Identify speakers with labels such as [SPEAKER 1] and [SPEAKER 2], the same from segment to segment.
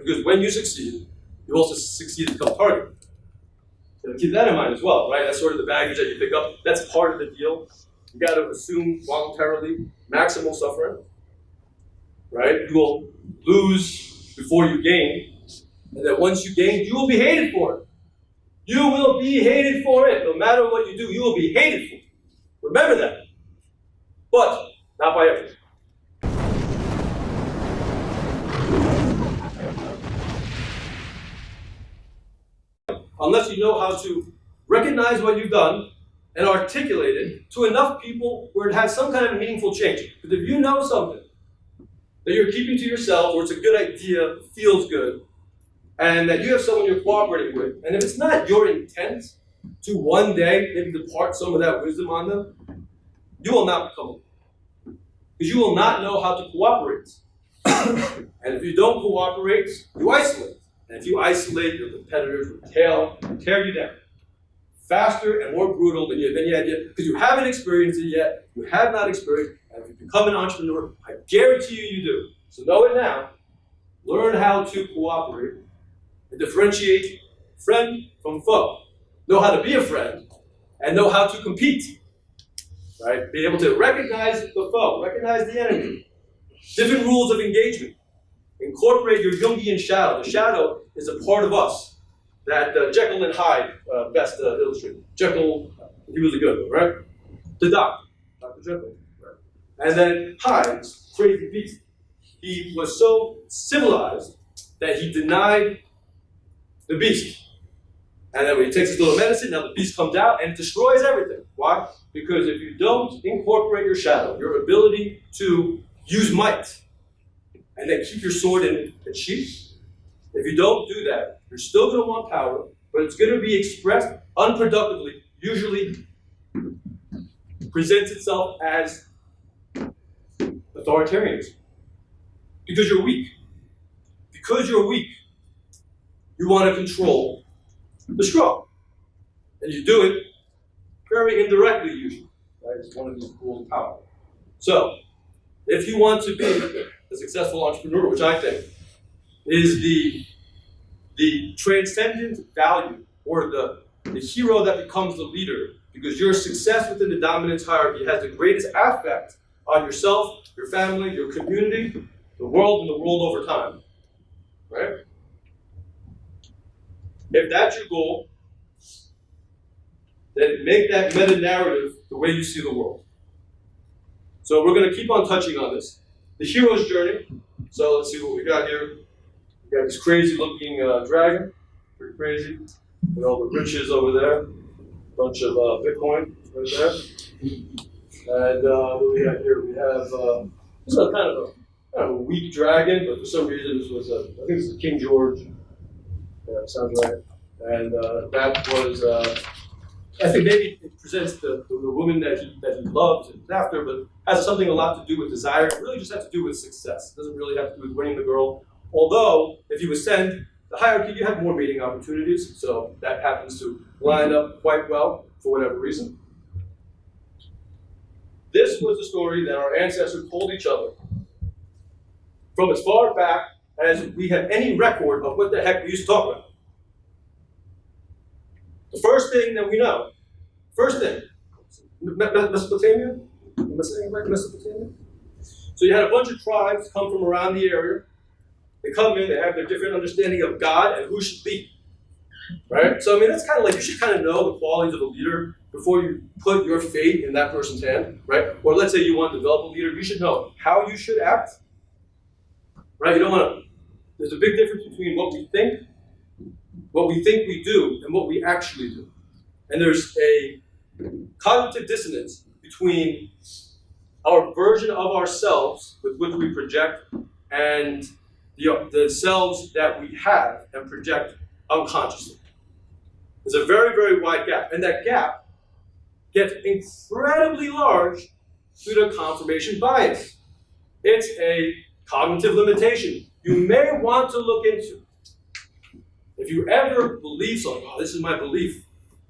[SPEAKER 1] Because when you succeed, you also succeed to become target. So keep that in mind as well, right? That's sort of the baggage that you pick up. That's part of the deal. You got to assume voluntarily maximal suffering, right? You will lose before you gain, and then once you gain, you will be hated for it. You will be hated for it. No matter what you do, you will be hated for it. Remember that. But not by everyone. Unless you know how to recognize what you've done and articulate it to enough people where it has some kind of meaningful change. Because if you know something that you're keeping to yourself, or it's a good idea, feels good, and that you have someone you're cooperating with, and if it's not your intent to one day maybe depart some of that wisdom on them, you will not become one. Because you will not know how to cooperate. And if you don't cooperate, you isolate. And if you isolate, your competitors will tear you down. Faster and more brutal than you had yet, because you haven't experienced it yet, you have not experienced it, and if you become an entrepreneur, I guarantee you do. So know it now. Learn how to cooperate and differentiate friend from foe. Know how to be a friend and know how to compete. Right? Be able to recognize the foe, recognize the enemy. Different rules of engagement. Incorporate your Jungian shadow. The shadow is a part of us that Jekyll and Hyde best illustrated. Jekyll, he was a good one, right? The doctor, Dr. Jekyll. Right? And then Hyde's crazy beast. He was so civilized that he denied the beast. And then when he takes his little medicine, now the beast comes out and it destroys everything. Why? Because if you don't incorporate your shadow, your ability to use might, and then keep your sword in its sheath, if you don't do that, you're still going to want power, but it's going to be expressed unproductively, usually presents itself as authoritarianism. Because you're weak. Because you're weak, you want to control the strong. And you do it very indirectly, usually. Right? It's one of these rules of power. So, if you want to be a successful entrepreneur, which I think is the transcendent value, or the hero that becomes the leader, because your success within the dominance hierarchy has the greatest effect on yourself, your family, your community, the world, and the world over time. Right? If that's your goal, then make that meta-narrative the way you see the world. So we're going to keep on touching on this. The hero's journey. So let's see what we got here. We got this crazy-looking dragon. Pretty crazy. With all the riches over there. Bunch of Bitcoin right there. And what do we got here? We have this is a kind of a weak dragon, but for some reason this was I think this is King George. Yeah, sounds right. And that was I think maybe it presents the woman that he loves and is after, but has something a lot to do with desire. It really just has to do with success. It doesn't really have to do with winning the girl. Although, if you ascend the hierarchy, you have more mating opportunities, so that happens to line up quite well for whatever reason. This was the story that our ancestors told each other from as far back as we have any record of what the heck we used to talk about. The first thing that we know, Mesopotamia? Am I saying right, Mesopotamia? So you had a bunch of tribes come from around the area. They come in, they have their different understanding of God and who should lead. Right? So I mean, that's kind of like, you should kind of know the qualities of a leader before you put your fate in that person's hand, right? Or let's say you want to develop a leader, you should know how you should act. Right? You don't want to, there's a big difference between what we think we do, and what we actually do. And there's a cognitive dissonance between our version of ourselves with which we project and the selves that we have and project unconsciously. There's a very, very wide gap. And that gap gets incredibly large due to confirmation bias. It's a cognitive limitation you may want to look into. If you ever believe something, oh, this is my belief.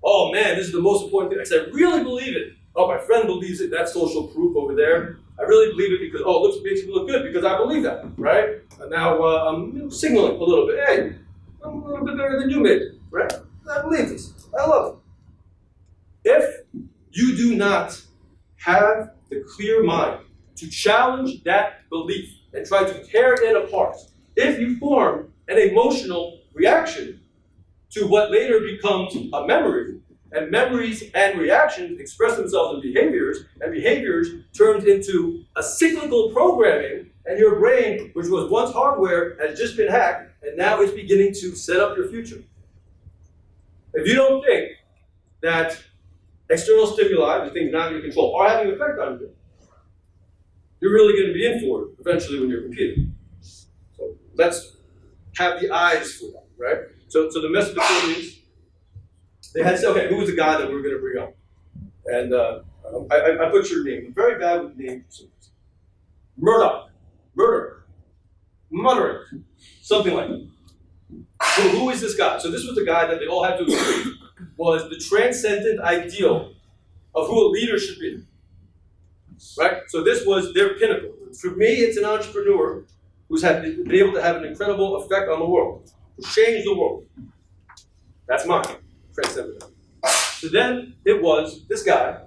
[SPEAKER 1] Oh man, this is the most important thing. I said, I really believe it. Oh, my friend believes it. That's social proof over there. I really believe it because, it makes me look good because I believe that, right? And now I'm signaling a little bit. Hey, I'm a little bit better than you maybe, right? I believe this. I love it. If you do not have the clear mind to challenge that belief and try to tear it apart, if you form an emotional reaction to what later becomes a memory, and memories and reactions express themselves in behaviors, and behaviors turns into a cyclical programming, and your brain, which was once hardware, has just been hacked, and now it's beginning to set up your future. If you don't think that external stimuli, the things not in your control, are having an effect on you, you're really going to be in for it eventually when you're competing. So let's have the eyes for that, right? So the Mesopotamians, they had to say, okay, who was the guy that we were going to bring up? And I butchered your name. I'm very bad with names. Murdoch, Muderick, something like that. So who is this guy? So this was the guy that they all had to agree was the transcendent ideal of who a leader should be. Right? So this was their pinnacle. For me, it's an entrepreneur who's been able to have an incredible effect on the world, to change the world. That's mine. Transcendent. So then it was this guy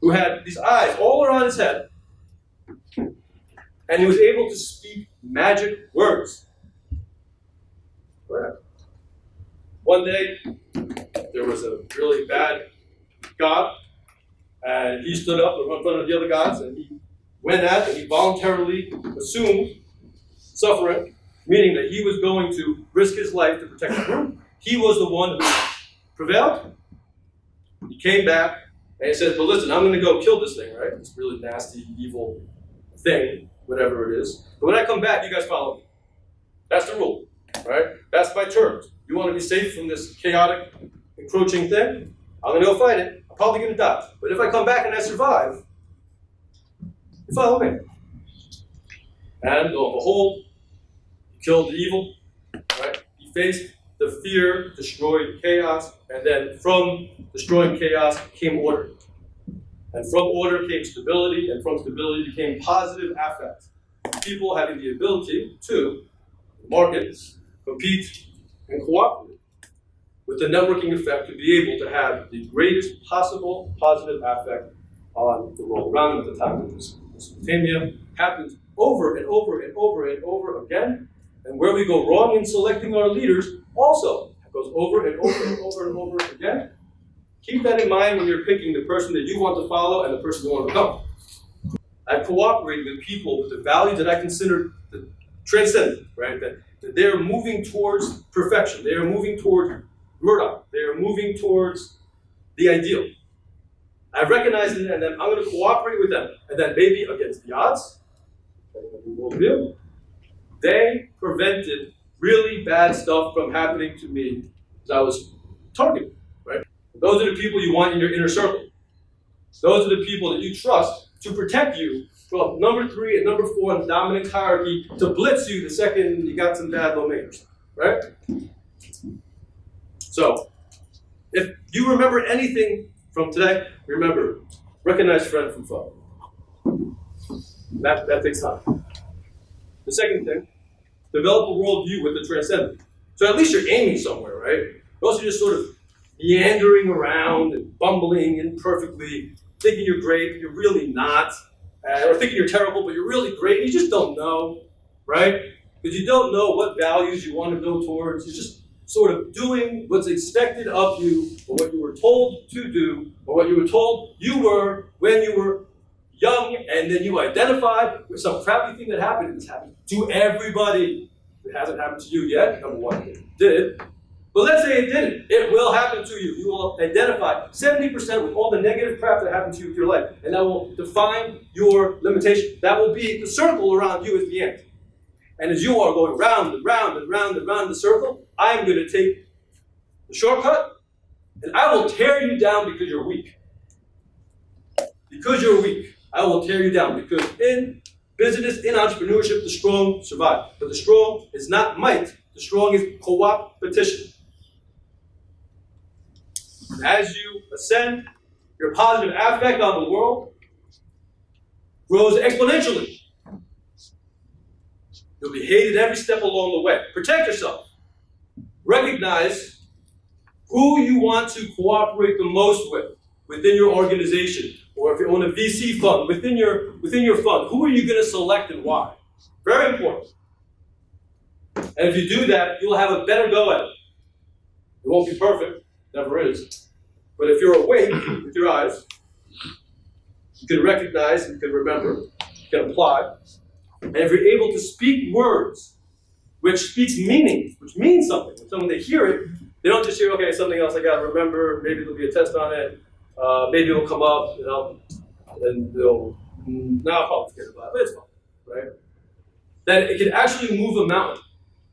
[SPEAKER 1] who had these eyes all around his head, and he was able to speak magic words. Right. One day, there was a really bad god, and he stood up in front of the other gods, and he went at and he voluntarily assumed suffering, meaning that he was going to risk his life to protect the group. He was the one who prevailed. He came back and he said, but listen, I'm going to go kill this thing, right? This really nasty, evil thing, whatever it is. But when I come back, you guys follow me. That's the rule, right? That's my terms. You want to be safe from this chaotic, encroaching thing? I'm going to go fight it. I'm probably going to die. But if I come back and I survive, you follow me. And lo and behold, he killed the evil, right? He faced the fear, destroyed chaos, and then from destroying chaos came order. And from order came stability, and from stability came positive affect. People having the ability to market, compete, and cooperate with the networking effect to be able to have the greatest possible positive affect on the world around them at the time of this. Mesopotamia happens over and over and over and over again. And where we go wrong in selecting our leaders also goes over and over and over and over again. Keep that in mind when you're picking the person that you want to follow and the person you want to become. I've cooperated with people with the values that I consider transcendent, right? That they're moving towards perfection. They are moving towards Murdoch. They are moving towards the ideal. I recognize it, and then I'm going to cooperate with them. And then maybe against the odds, they prevented really bad stuff from happening to me as I was targeted, right? Those are the people you want in your inner circle. Those are the people that you trust to protect you from number 3 and number 4 in the dominant hierarchy to blitz you the second you got some bad low makers, right? So, if you remember anything from today, remember, recognize friend from foe. That takes time. The second thing, develop a worldview with the transcendent. So at least you're aiming somewhere, right? Most are just sort of meandering around and bumbling imperfectly, thinking you're great, but you're really not. Or thinking you're terrible, but you're really great. You just don't know, right? Because you don't know what values you want to go towards. You're just sort of doing what's expected of you, or what you were told to do, or what you were told you were when you were young, and then you identified with some crappy thing that happened, and it's happened to everybody. It hasn't happened to you yet, number one, it did. But let's say it didn't. It will happen to you. You will identify 70% with all the negative crap that happened to you with your life, and that will define your limitation. That will be the circle around you at the end. And as you are going round and round and round and round the circle, I'm going to take the shortcut, and I will tear you down because you're weak. Because you're weak, I will tear you down. Because in business, in entrepreneurship, the strong survive. But the strong is not might. The strong is co-opetition. As you ascend your positive affect on the world, grows exponentially. You'll be hated every step along the way. Protect yourself. Recognize who you want to cooperate the most with within your organization, or if you own a VC fund, within your fund, who are you going to select and why? Very important. And if you do that, you'll have a better go at it. It won't be perfect, never is. But if you're awake with your eyes, you can recognize, you can remember, you can apply. And if you're able to speak words, which speaks meaning, which means something, when someone they hear it, they don't just hear, okay, something else I got to remember, maybe there'll be a test on it, maybe it'll come up, and they'll, now I'll probably forget about it, but it's fine, right? That it can actually move a mountain.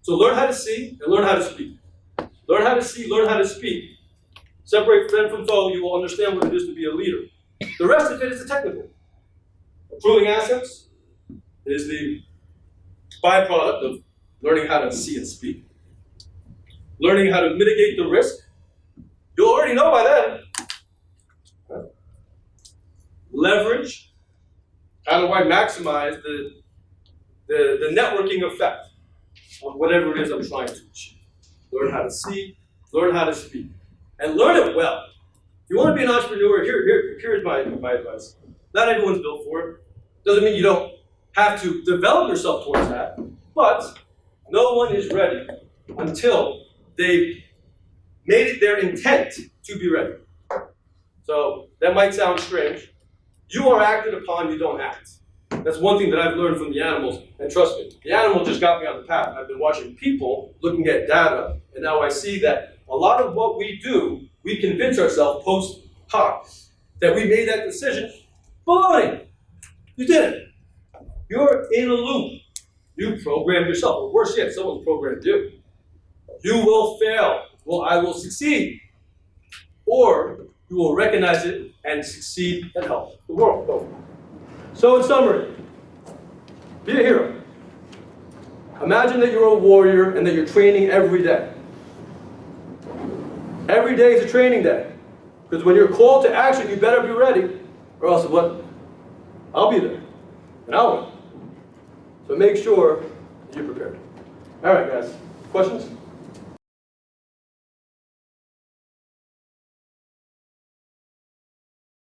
[SPEAKER 1] So learn how to see and learn how to speak. Learn how to see, learn how to speak. Separate friend from foe, you will understand what it is to be a leader. The rest of it is the technical. Approving assets is the byproduct of learning how to see and speak. Learning how to mitigate the risk. You'll already know by then. Leverage. How do I maximize the networking effect of whatever it is I'm trying to achieve? Learn how to see, learn how to speak, and learn it well. If you want to be an entrepreneur, here's my advice. Not everyone's built for it. Doesn't mean you don't have to develop yourself towards that, but no one is ready until they've made it their intent to be ready. So that might sound strange. You are acted upon, you don't act. That's one thing that I've learned from the animals, and trust me, the animal just got me on the path. I've been watching people, looking at data, and now I see that a lot of what we do, we convince ourselves post hoc that we made that decision. Baloney! You didn't. You're in a loop. You programmed yourself, or worse yet, someone programmed you. You will fail. Well, I will succeed. Or you will recognize it and succeed and help the world. So in summary, be a hero. Imagine that you're a warrior and that you're training every day. Every day is a training day. Because when you're called to action, you better be ready, or else what? I'll be there. And I'll win. So make sure you're prepared. All right, guys. Questions?